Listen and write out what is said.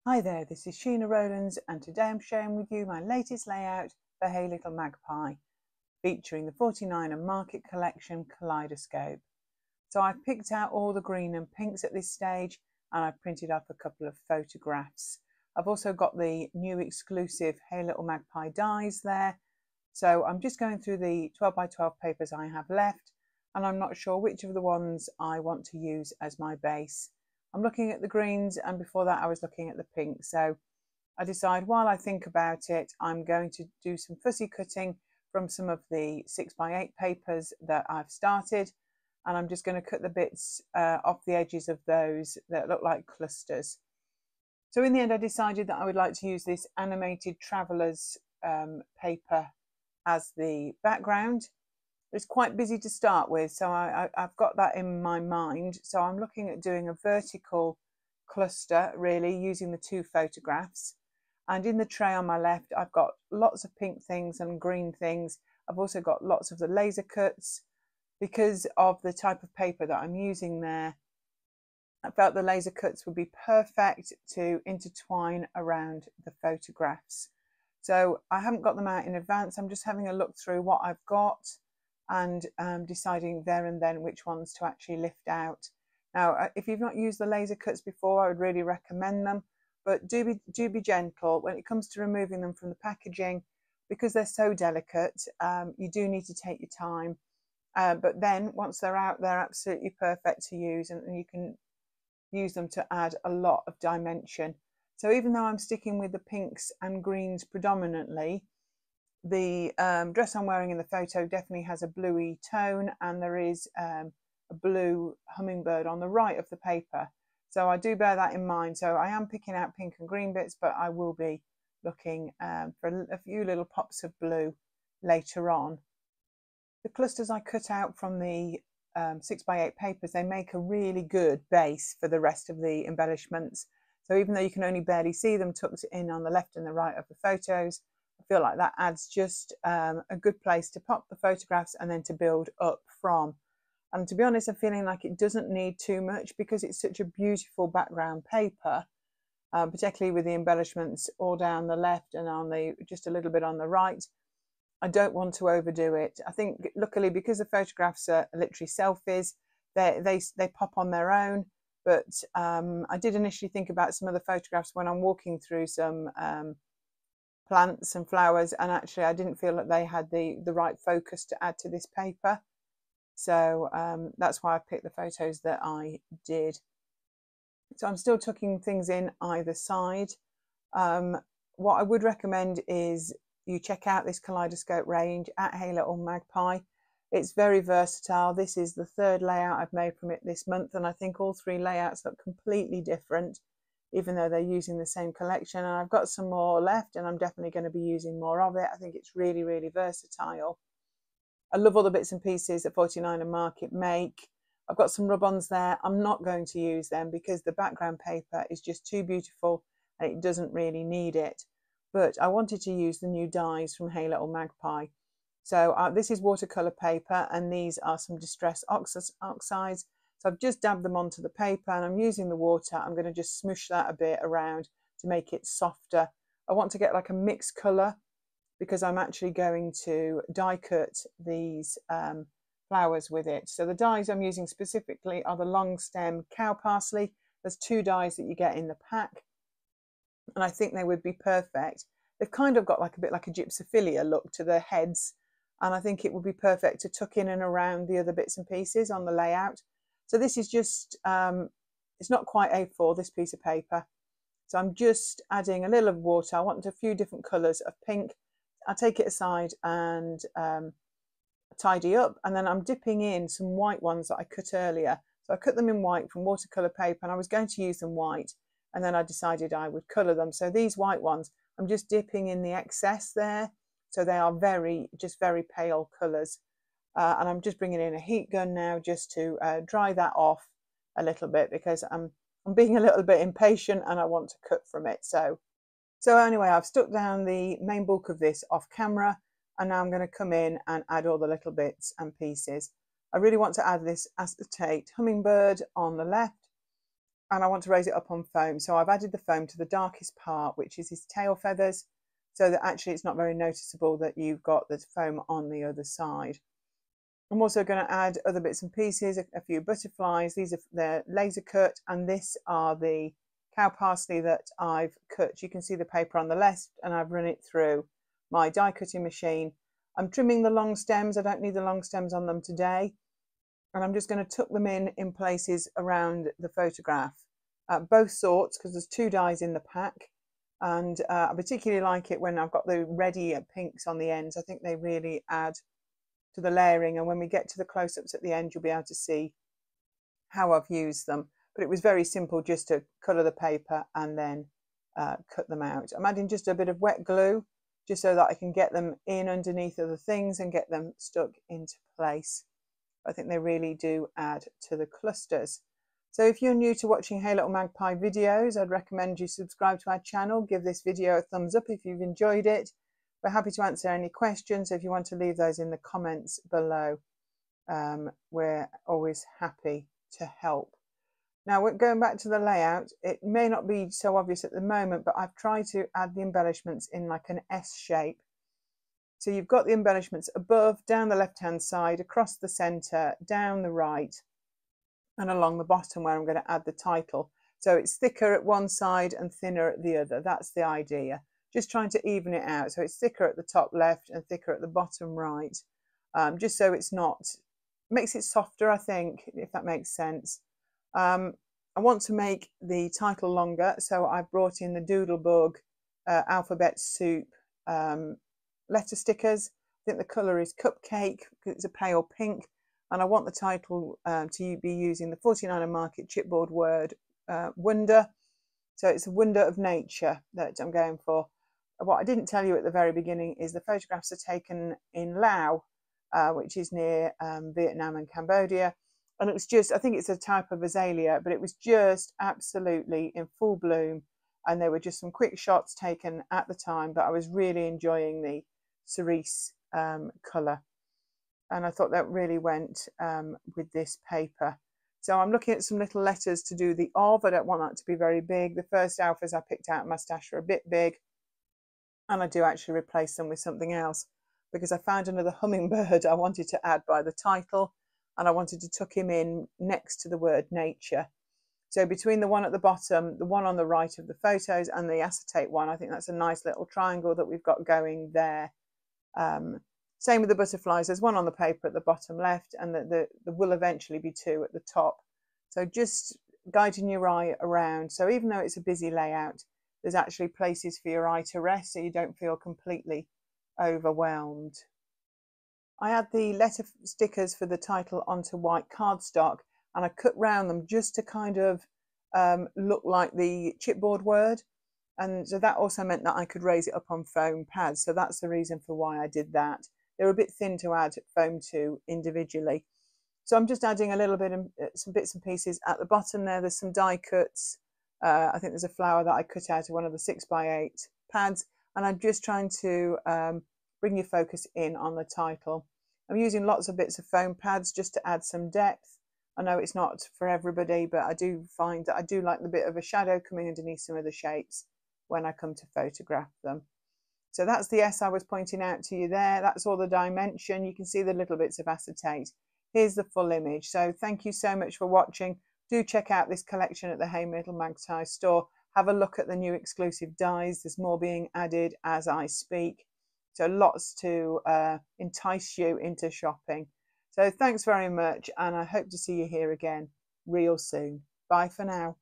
Hi there, this is Sheena Rowlands and today I'm sharing with you my latest layout for Hey Little Magpie, featuring the 49er Market Collection Kaleidoscope. So I've picked out all the green and pinks at this stage and I've printed up a couple of photographs. I've also got the new exclusive Hey Little Magpie dies there. So I'm just going through the 12 by 12 papers I have left and I'm not sure which of the ones I want to use as my base. I'm looking at the greens and before that I was looking at the pinks. So I decide while I think about it, I'm going to do some fussy cutting from some of the 6 by 8 papers that I've started. And I'm just going to cut the bits off the edges of those that look like clusters. So in the end, I decided that I would like to use this animated travelers paper as the background. It's quite busy to start with, so I've got that in my mind. So I'm looking at doing a vertical cluster, really, using the two photographs. And in the tray on my left, I've got lots of pink things and green things. I've also got lots of the laser cuts. Because of the type of paper that I'm using there, I felt the laser cuts would be perfect to intertwine around the photographs. So I haven't got them out in advance. I'm just having a look through what I've got and deciding there and then which ones to actually lift out. Now, if you've not used the laser cuts before, I would really recommend them, but do be gentle when it comes to removing them from the packaging, because they're so delicate. You do need to take your time, but then once they're out, they're absolutely perfect to use, and you can use them to add a lot of dimension. So even though I'm sticking with the pinks and greens predominantly, the dress I'm wearing in the photo definitely has a bluey tone, and there is a blue hummingbird on the right of the paper. So I do bear that in mind. So I am picking out pink and green bits, but I will be looking for a few little pops of blue later on. The clusters I cut out from the 6 by 8 papers, they make a really good base for the rest of the embellishments. So even though you can only barely see them tucked in on the left and the right of the photos, I feel like that adds just a good place to pop the photographs and then to build up from. And to be honest, I'm feeling like it doesn't need too much because it's such a beautiful background paper, particularly with the embellishments all down the left and on the just a little bit on the right. I don't want to overdo it. I think luckily because the photographs are literally selfies, they pop on their own. But I did initially think about some of the photographs when I'm walking through some plants and flowers, and actually I didn't feel that they had the right focus to add to this paper. So that's why I picked the photos that I did. So I'm still tucking things in either side. What I would recommend is you check out this kaleidoscope range at Hey Little Magpie. It's very versatile. This is the third layout I've made from it this month, and I think all three layouts look completely different, even though they're using the same collection. And I've got some more left, and I'm definitely going to be using more of it. I think it's really, really versatile. I love all the bits and pieces that 49er Market make. I've got some rub-ons there. I'm not going to use them because the background paper is just too beautiful and it doesn't really need it. But I wanted to use the new dies from Hey Little Magpie. So this is watercolour paper, and these are some distress oxides. So I've just dabbed them onto the paper and I'm using the water. I'm going to just smoosh that a bit around to make it softer. I want to get like a mixed colour because I'm actually going to die cut these flowers with it. So the dies I'm using specifically are the long stem cow parsley. There's 2 dies that you get in the pack, and I think they would be perfect. They've kind of got like a bit like a gypsophilia look to their heads, and I think it would be perfect to tuck in and around the other bits and pieces on the layout. So this is just, it's not quite A4, this piece of paper. So I'm just adding a little of water. I want a few different colours of pink. I'll take it aside and tidy up, and then I'm dipping in some white ones that I cut earlier. So I cut them in white from watercolour paper, and I was going to use them white, and then I decided I would colour them. So these white ones, I'm just dipping in the excess there. So they are just very pale colours. And I'm just bringing in a heat gun now just to dry that off a little bit because I'm being a little bit impatient and I want to cut from it. So anyway, I've stuck down the main bulk of this off camera, and now I'm going to come in and add all the little bits and pieces. I really want to add this acetate hummingbird on the left. and I want to raise it up on foam. So I've added the foam to the darkest part, which is his tail feathers, so that actually it's not very noticeable that you've got the foam on the other side. I'm also going to add other bits and pieces, a few butterflies. These are the laser cut, and this are the cow parsley that I've cut. You can see the paper on the left, and I've run it through my die cutting machine. I'm trimming the long stems. I don't need the long stems on them today. And I'm just going to tuck them in places around the photograph. Both sorts, because there's 2 dies in the pack. And I particularly like it when I've got the ready pinks on the ends. I think they really add to the layering, and when we get to the close-ups at the end, you'll be able to see how I've used them. But it was very simple, just to colour the paper and then cut them out. I'm adding just a bit of wet glue, just so that I can get them in underneath other things and get them stuck into place. I think they really do add to the clusters. So if you're new to watching Hey Little Magpie videos, I'd recommend you subscribe to our channel. Give this video a thumbs up if you've enjoyed it. We're happy to answer any questions if you want to leave those in the comments below. We're always happy to help. Now, we're going back to the layout. It may not be so obvious at the moment, but I've tried to add the embellishments in like an S shape. So you've got the embellishments above, down the left-hand side, across the centre, down the right, and along the bottom where I'm going to add the title. So it's thicker at one side and thinner at the other. That's the idea. Just trying to even it out. So it's thicker at the top left and thicker at the bottom right. Just so it's not, makes it softer, I think, if that makes sense. I want to make the title longer, so I've brought in the Doodlebug alphabet soup letter stickers. I think the colour is Cupcake, because it's a pale pink, and I want the title to be using the 49er Market chipboard word wonder. So it's a wonder of nature that I'm going for. What I didn't tell you at the very beginning is the photographs are taken in Laos, which is near Vietnam and Cambodia. And it was just, I think it's a type of azalea, but it was just absolutely in full bloom. And there were just some quick shots taken at the time, but I was really enjoying the cerise colour. And I thought that really went with this paper. So I'm looking at some little letters to do the of. I don't want that to be very big. The first alphas I picked out in my stash are a bit big. And I do actually replace them with something else, because I found another hummingbird I wanted to add by the title, and I wanted to tuck him in next to the word nature. So between the one at the bottom, the one on the right of the photos, and the acetate one, I think that's a nice little triangle that we've got going there. Same with the butterflies. There's one on the paper at the bottom left, and there will eventually be 2 at the top. So just guiding your eye around. So even though it's a busy layout, there's actually places for your eye to rest, so you don't feel completely overwhelmed. I add the letter stickers for the title onto white cardstock, and I cut round them just to kind of look like the chipboard word. And so that also meant that I could raise it up on foam pads. So that's the reason for why I did that. They're a bit thin to add foam to individually. So I'm just adding a little bit of some bits and pieces at the bottom there. There's some die cuts. I think there's a flower that I cut out of one of the 6x8 pads, and I'm just trying to bring your focus in on the title. I'm using lots of bits of foam pads just to add some depth. I know it's not for everybody, but I do find that I do like the bit of a shadow coming underneath some of the shapes when I come to photograph them. So that's the S I was pointing out to you there. That's all the dimension. You can see the little bits of acetate. Here's the full image. So thank you so much for watching. Do check out this collection at the Hey Little Magpie store. Have a look at the new exclusive dies. There's more being added as I speak. So lots to entice you into shopping. So thanks very much, and I hope to see you here again real soon. Bye for now.